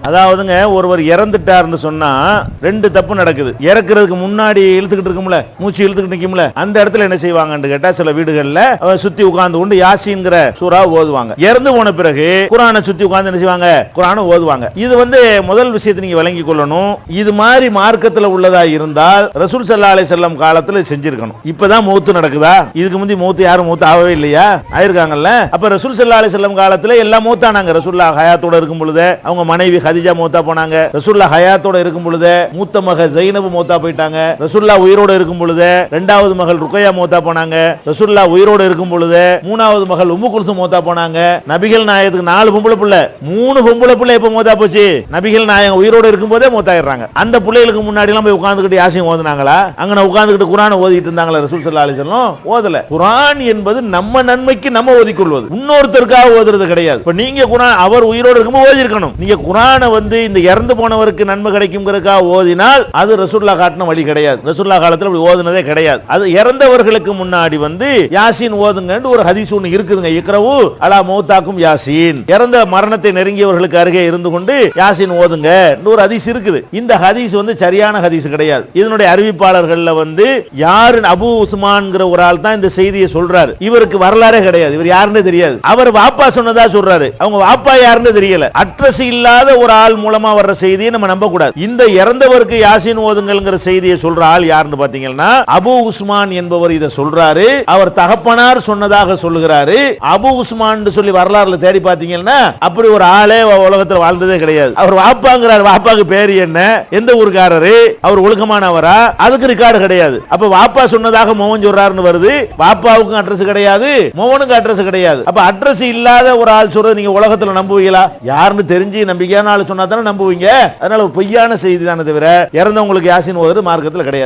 அதாவதுங்க ஒருவர் இறந்துட்டார்னு சொன்னா ரெண்டு தப்பு நடக்குது. இறக்குறதுக்கு முன்னாடி இழுத்துக்கிட்டு இருக்கும்ல, மூச்சு இழுத்துக்கிட்டு நிக்கும்ல, அந்த இடத்துல என்ன செய்வாங்கன்னு கேட்டா சில வீடுகள்ல சுத்தி உட்கார்ந்து கொண்டு யாசீன்ங்கிற சூறா ஓதுவாங்க. இறந்து போன பிறகு குர்ஆனை சுத்தி உட்கார்ந்து என்ன செய்வாங்க, குர்ஆனை ஓதுவாங்க. இது முதல் விஷயத்தை நீங்க விளங்கி கொள்ளணும். இது மாதிரி மார்க்கத்துல உள்ளதா இருந்தால் ரசூல் ஸல்லல்லாஹு அலைஹி வஸல்லம் காலத்துல செஞ்சிருக்கணும். இப்பதான் மௌத்து நடக்குதா? இதுக்கு முந்தி மௌத்து யாரும் மௌத்து ஆகவே இல்லையா? ஆயிருக்காங்கல்ல. அப்ப ரசூல் ஸல்லல்லாஹு அலைஹி வஸல்லம் காலத்துல எல்லாம் மௌத்தானாங்க. ரசூலுல்லாஹ் ஹயாத்தோட இருக்கும் பொழுது அவங்க மனைவி ஹதீஜா மௌத்தா போனாங்க. ரசூலுல்லாஹ் ஹயாத்தோட இருக்கும் பொழுது மூத்த மகள் ஜைனப் மௌத்தா போயிட்டாங்க. ரசூலுல்லாஹ் உயிரோட இருக்கும் பொழுது இரண்டாவது மகள் ருக்கையா மௌத்தா போனாங்க. ரசூலுல்லாஹ் உயிரோட இருக்கும் பொழுது மூணாவது மகள் உம்மு குல்சும் மௌத்தா போனாங்க. நபிகள் நாயகத்துக்கு 4 பொம்பளை பிள்ளை, 3 பொம்பளை பிள்ளை எப்ப மௌத்தா போச்சு? நபிகள் நாயகம் உயிரோட இருக்கும் போதே மௌத்தாயிடுறாங்க. அந்த பிள்ளைகளுக்கு முன்னாடி எல்லாம் போய் உட்கார்ந்துகிட்டு யாசீன் ஓதுனாங்களா? அங்க உட்கார்ந்துகிட்டு குர்ஆனை ஓதிட்டு இருந்தாங்களா ரசூல் ஸல்லல்லாஹு அலைஹி வஸல்லம்? ஓதல. குர்ஆன் என்பது நம்ம நன்மைக்கு நம்ம ஓதிக்கொள்வது, இன்னொருத்தருக்காக ஓதுறது கிடையாது. இப்ப நீங்க குர்ஆன் அவர் உயிரோடு இருக்கும்போது ஓதி இருக்கணும். நீங்க குர்ஆனை இந்த இறந்து போனவருக்கு நன்மை கிடைக்கும்ங்கறதுக்காக ஓதினால் அது ரசூலுல்லாஹ் காட்டின வழி கிடையாது. ரசூலுல்லாஹ் காலத்துல அப்படி ஓதுனதே கிடையாது. அது இறந்தவர்களுக்கு முன்னாடி யாசீன் ஓதுங்கன்னு ஒரு ஹதீஸ் ஒன்னு இருக்குதுங்க. இக்ரவு அலா மௌத்தாக்கும் யாசீன், இறந்த மரணத்தை நெருங்கியவர்களுக்கு அருகே இருந்து கொண்டு யாசீன் ஓதுங்க ஒரு ஹதீஸ் இருக்குது. இந்த ஹதீஸ் சரியான ஹதீஸ் கிடையாது. இதனுடைய அறிவிப்பாளர்கள்ல யாரு அபூ உஸ்மான்ங்கிற ஒரு ஆள் தான் இந்த செய்தியை சொல்றாரு. இவருக்கு வரலாறே கிடையாது, இவர் யாருன்னு தெரியாது. அவர் வாப்பா சொன்னதா சொல்றாரு, அவங்க வாப்பா யாருன்னு தெரியல. அட்ரஸ் இல்லாத ஒரு ஆள் மூலமா வர்ற செய்தியை நம்ம நம்ப கூடாது. இந்த இறந்தவருக்கு யாசீன் ஓதுங்கள்ங்கிற செய்தியை சொல்ற ஆள் யாருன்னு பாத்தீங்கன்னா அபூ உஸ்மான் என்பவர் இதை சொல்றாரு. அவர் தகப்பனார் சொன்னதாக சொல்லுகிறாரு. அபூ உஸ்மான் சொல்லி வரலாறுல தேடி பாத்தீங்கன்னா அப்படி ஒரு ஆளே உலகத்தில் வாழ்ந்ததே கிடையாது. அவர் வாப்பாங்கிறார். வாப்பாக்கு பேரு என்ன, எந்த ஊருக்காரரு, அவர் ஒழுக்கமானவரா? அதுக்கு ரெக்கார்டு கிடையாது. அப்ப வாப்பா சொன்னதாக மோகன் சொல்றாருன்னு வருது. வாப்பாவுக்கும் அட்ரஸ் கிடையாது, மோகனுக்கு அட்ரஸ் கிடையாது. அப்ப அட்ரஸ் இல்லாத ஒரு ஆள் சொல்றது நீங்க உலகத்துல நம்புவீங்களா? யாருன்னு தெரிஞ்சு நம்பிக்கையான ஆள் சொன்னா தானே நம்புவீங்க. அதனால பொய்யான செய்தி தானே தவிர இறந்தவங்களுக்கு யாசீன் ஓதுறது மார்க்கத்தில் கிடையாது.